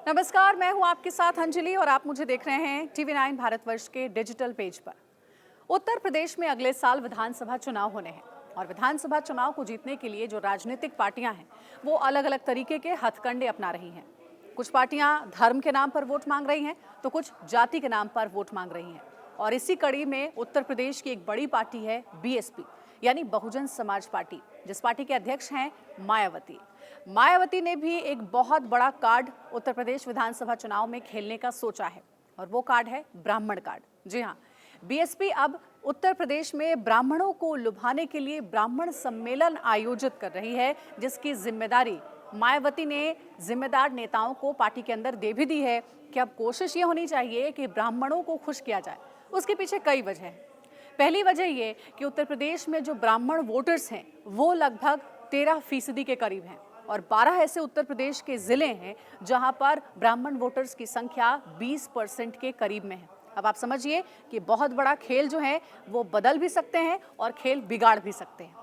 नमस्कार, मैं हूं आपके साथ अंजलि और आप मुझे देख रहे हैं TV9 भारतवर्ष के डिजिटल पेज पर। उत्तर प्रदेश में अगले साल विधानसभा चुनाव होने हैं और विधानसभा चुनाव को जीतने के लिए जो राजनीतिक पार्टियां हैं वो अलग अलग तरीके के हथकंडे अपना रही हैं। कुछ पार्टियां धर्म के नाम पर वोट मांग रही हैं तो कुछ जाति के नाम पर वोट मांग रही हैं। और इसी कड़ी में उत्तर प्रदेश की एक बड़ी पार्टी है BSP यानी बहुजन समाज पार्टी, जिस पार्टी के अध्यक्ष हैं मायावती। मायावती ने भी एक बहुत बड़ा कार्ड उत्तर प्रदेश विधानसभा चुनाव में खेलने का सोचा है और वो कार्ड है ब्राह्मण कार्ड। जी हाँ, BSP अब उत्तर प्रदेश में ब्राह्मणों को लुभाने के लिए ब्राह्मण सम्मेलन आयोजित कर रही है, जिसकी जिम्मेदारी मायावती ने जिम्मेदार नेताओं को पार्टी के अंदर दे भी दी है कि अब कोशिश ये होनी चाहिए कि ब्राह्मणों को खुश किया जाए। उसके पीछे कई वजह हैं। पहली वजह ये कि उत्तर प्रदेश में जो ब्राह्मण वोटर्स हैं वो लगभग 13% के करीब हैं और 12 ऐसे उत्तर प्रदेश के जिले हैं जहां पर ब्राह्मण वोटर्स की संख्या 20% के करीब में है। अब आप समझिए कि बहुत बड़ा खेल जो है वो बदल भी सकते हैं और खेल बिगाड़ भी सकते हैं।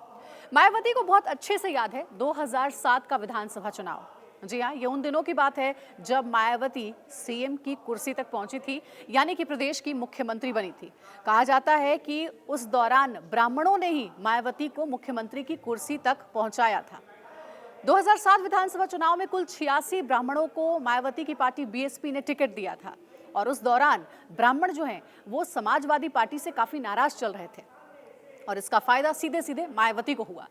मायावती को बहुत अच्छे से याद है 2007 का विधानसभा चुनाव। जी हाँ, ये उन दिनों की बात है जब मायावती CM की कुर्सी तक पहुंची थी, यानी कि प्रदेश की मुख्यमंत्री बनी थी। कहा जाता है कि उस दौरान ब्राह्मणों ने ही मायावती को मुख्यमंत्री की कुर्सी तक पहुंचाया था। 2007 विधानसभा चुनाव में कुल 86 ब्राह्मणों को मायावती की पार्टी BSP ने टिकट दिया था और उस दौरान ब्राह्मण जो हैं वो समाजवादी पार्टी से काफी नाराज चल रहे थे और इसका फायदा सीधे सीधे मायावती को हुआ।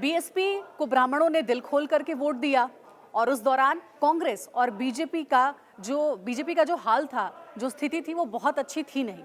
BSP को ब्राह्मणों ने दिल खोल करके वोट दिया और उस दौरान कांग्रेस और बीजेपी का जो हाल था, जो स्थिति थी वो बहुत अच्छी थी नहीं।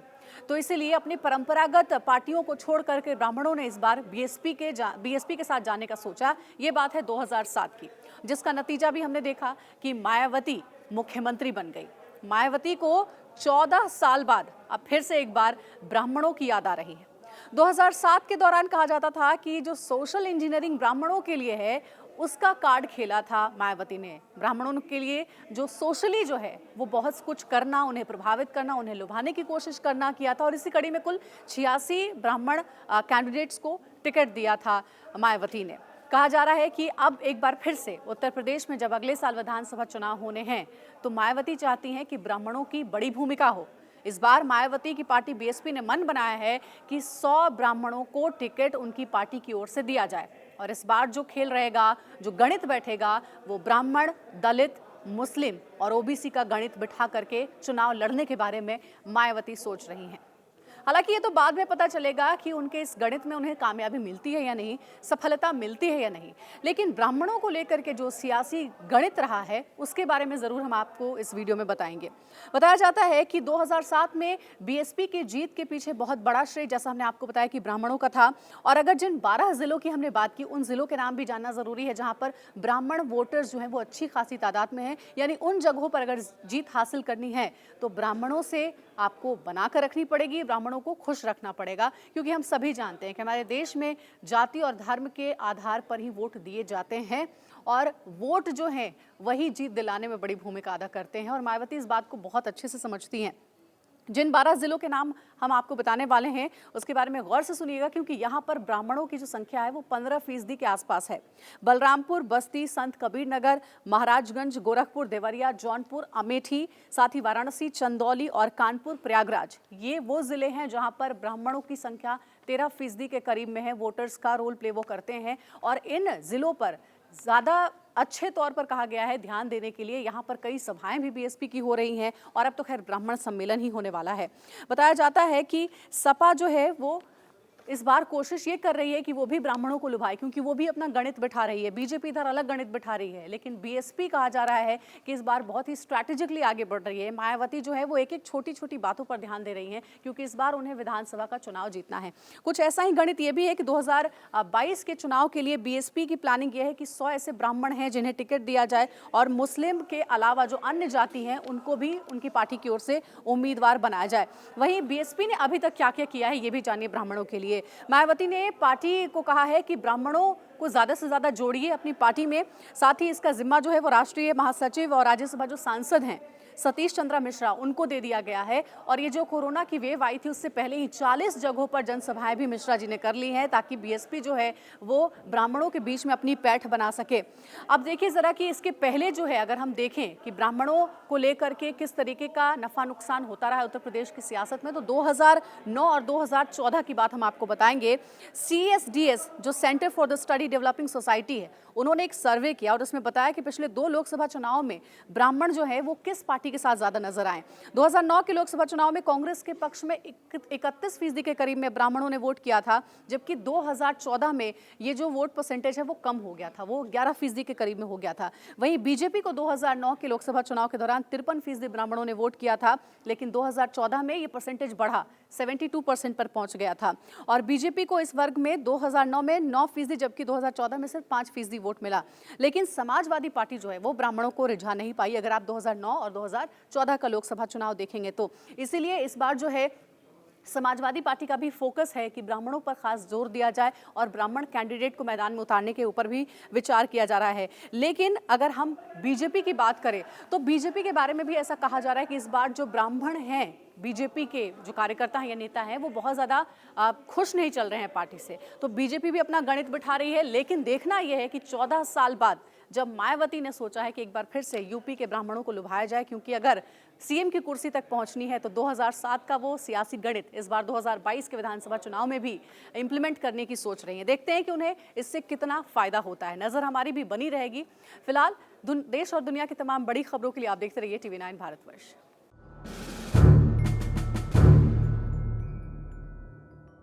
तो इसीलिए अपनी परंपरागत पार्टियों को छोड़ करके ब्राह्मणों ने इस बार BSP के साथ जाने का सोचा। ये बात है 2007 की, जिसका नतीजा भी हमने देखा कि मायावती मुख्यमंत्री बन गई। मायावती को 14 साल बाद अब फिर से एक बार ब्राह्मणों की याद आ रही है। 2007 के दौरान कहा जाता था कि जो सोशल इंजीनियरिंग ब्राह्मणों के लिए है उसका कार्ड खेला था मायावती ने। ब्राह्मणों के लिए जो सोशली जो है वो बहुत कुछ करना, उन्हें प्रभावित करना, उन्हें लुभाने की कोशिश करना किया था और इसी कड़ी में कुल 86 ब्राह्मण कैंडिडेट्स को टिकट दिया था मायावती ने। कहा जा रहा है कि अब एक बार फिर से उत्तर प्रदेश में जब अगले साल विधानसभा चुनाव होने हैं तो मायावती चाहती हैं कि ब्राह्मणों की बड़ी भूमिका हो। इस बार मायावती की पार्टी BSP ने मन बनाया है कि 100 ब्राह्मणों को टिकट उनकी पार्टी की ओर से दिया जाए और इस बार जो खेल रहेगा, जो गणित बैठेगा, वो ब्राह्मण, दलित, मुस्लिम और OBC का गणित बिठा करके चुनाव लड़ने के बारे में मायावती सोच रही हैं। हालांकि ये तो बाद में पता चलेगा कि उनके इस गणित में उन्हें कामयाबी मिलती है या नहीं, सफलता मिलती है या नहीं। लेकिन ब्राह्मणों को लेकर के जो सियासी गणित रहा है उसके बारे में जरूर हम आपको इस वीडियो में बताएंगे। बताया जाता है कि 2007 में BSP की जीत के पीछे बहुत बड़ा श्रेय, जैसा हमने आपको बताया, कि ब्राह्मणों का था। और अगर जिन 12 जिलों की हमने बात की, उन जिलों के नाम भी जानना जरूरी है जहां पर ब्राह्मण वोटर्स जो है वो अच्छी खासी तादाद में है। यानी उन जगहों पर अगर जीत हासिल करनी है तो ब्राह्मणों से आपको बनाकर रखनी पड़ेगी, ब्राह्मणों को खुश रखना पड़ेगा, क्योंकि हम सभी जानते हैं कि हमारे देश में जाति और धर्म के आधार पर ही वोट दिए जाते हैं और वोट जो है वही जीत दिलाने में बड़ी भूमिका अदा करते हैं और मायावती इस बात को बहुत अच्छे से समझती हैं। जिन 12 जिलों के नाम हम आपको बताने वाले हैं उसके बारे में गौर से सुनिएगा, क्योंकि यहाँ पर ब्राह्मणों की जो संख्या है वो 15% के आसपास है। बलरामपुर, बस्ती, संत कबीर नगर, महाराजगंज, गोरखपुर, देवरिया, जौनपुर, अमेठी, साथ ही वाराणसी, चंदौली और कानपुर, प्रयागराज, ये वो जिले हैं जहाँ पर ब्राह्मणों की संख्या 13% के करीब में है। वोटर्स का रोल प्ले वो करते हैं और इन जिलों पर ज़्यादा अच्छे तौर पर कहा गया है ध्यान देने के लिए। यहाँ पर कई सभाएं भी BSP की हो रही हैं और अब तो खैर ब्राह्मण सम्मेलन ही होने वाला है। बताया जाता है कि सपा जो है वो इस बार कोशिश ये कर रही है कि वो भी ब्राह्मणों को लुभाए, क्योंकि वो भी अपना गणित बिठा रही है। बीजेपी इधर अलग गणित बिठा रही है, लेकिन BSP कहा जा रहा है कि इस बार बहुत ही स्ट्रैटेजिकली आगे बढ़ रही है। मायावती जो है वो एक एक छोटी छोटी बातों पर ध्यान दे रही हैं, क्योंकि इस बार उन्हें विधानसभा का चुनाव जीतना है। कुछ ऐसा ही गणित ये भी है कि 2022 के चुनाव के लिए BSP की प्लानिंग ये है कि 100 ऐसे ब्राह्मण हैं जिन्हें टिकट दिया जाए और मुस्लिम के अलावा जो अन्य जाति हैं उनको भी उनकी पार्टी की ओर से उम्मीदवार बनाया जाए। वहीं BSP ने अभी तक क्या क्या किया है ये भी जानिए ब्राह्मणों के लिए। मायावती ने पार्टी को कहा है कि ब्राह्मणों को ज्यादा से ज्यादा जोड़िए अपनी पार्टी में। साथ ही इसका जिम्मा जो है वो राष्ट्रीय महासचिव और राज्यसभा जो सांसद हैं सतीश चंद्रा मिश्रा, उनको दे दिया गया है। और ये जो कोरोना की वेव आई थी उससे पहले ही 40 जगहों पर जनसभाएं भी मिश्रा जी ने कर ली हैं, ताकि बीएसपी जो है वो ब्राह्मणों के बीच में अपनी पैठ बना सके। अब देखिए जरा कि इसके पहले जो है, अगर हम देखें कि ब्राह्मणों को लेकर के किस तरीके का नफा नुकसान होता रहा है उत्तर प्रदेश की सियासत में, तो 2009 और 2014 की बात हम आपको बताएंगे। CSDS जो centre for the study developing society है, उन्होंने एक सर्वे किया और उसमें बताया कि पिछले 2 लोकसभा चुनाव में ब्राह्मण जो है वो किस पार्टी के साथ ज्यादा नजर आए। 2009 के लोकसभा चुनाव में कांग्रेस के पक्ष में 31% के करीब में ब्राह्मणों ने वोट किया था, जबकि 2014 में ये जो वोट परसेंटेज है वो कम हो गया था, वो 11% के करीब में हो गया था। वहीं बीजेपी को 2009 के लोकसभा चुनाव के दौरान 53% ब्राह्मणों ने वोट किया था, लेकिन 2014 में ये परसेंटेज बढ़ा, 72% पर पहुंच गया था। और बीजेपी को इस वर्ग में 2009 में 9%, जबकि 2014 में सिर्फ 5% वोट मिला। लेकिन समाजवादी पार्टी जो है वो ब्राह्मणों को रिझा नहीं पाई, अगर आप 2009 और 2014 का लोकसभा चुनाव देखेंगे तो। इसीलिए इस बार जो है समाजवादी पार्टी का भी फोकस है कि ब्राह्मणों पर खास जोर दिया जाए और ब्राह्मण कैंडिडेट को मैदान में उतारने के ऊपर भी विचार किया जा रहा है। लेकिन अगर हम बीजेपी की बात करें तो बीजेपी के बारे में भी ऐसा कहा जा रहा है कि इस बार जो ब्राह्मण हैं, बीजेपी के जो कार्यकर्ता हैं या नेता हैं, वो बहुत ज़्यादा खुश नहीं चल रहे हैं पार्टी से। तो बीजेपी भी अपना गणित बिठा रही है, लेकिन देखना यह है कि 14 साल बाद जब मायावती ने सोचा है कि एक बार फिर से यूपी के ब्राह्मणों को लुभाया जाए, क्योंकि अगर सीएम की कुर्सी तक पहुंचनी है तो 2007 का वो सियासी गणित इस बार 2022 के विधानसभा चुनाव में भी इंप्लीमेंट करने की सोच रही है। देखते हैं कि उन्हें इससे कितना फायदा होता है। नजर हमारी भी बनी रहेगी। फिलहाल देश और दुनिया की तमाम बड़ी खबरों के लिए आप देखते रहिए TV9 भारतवर्ष।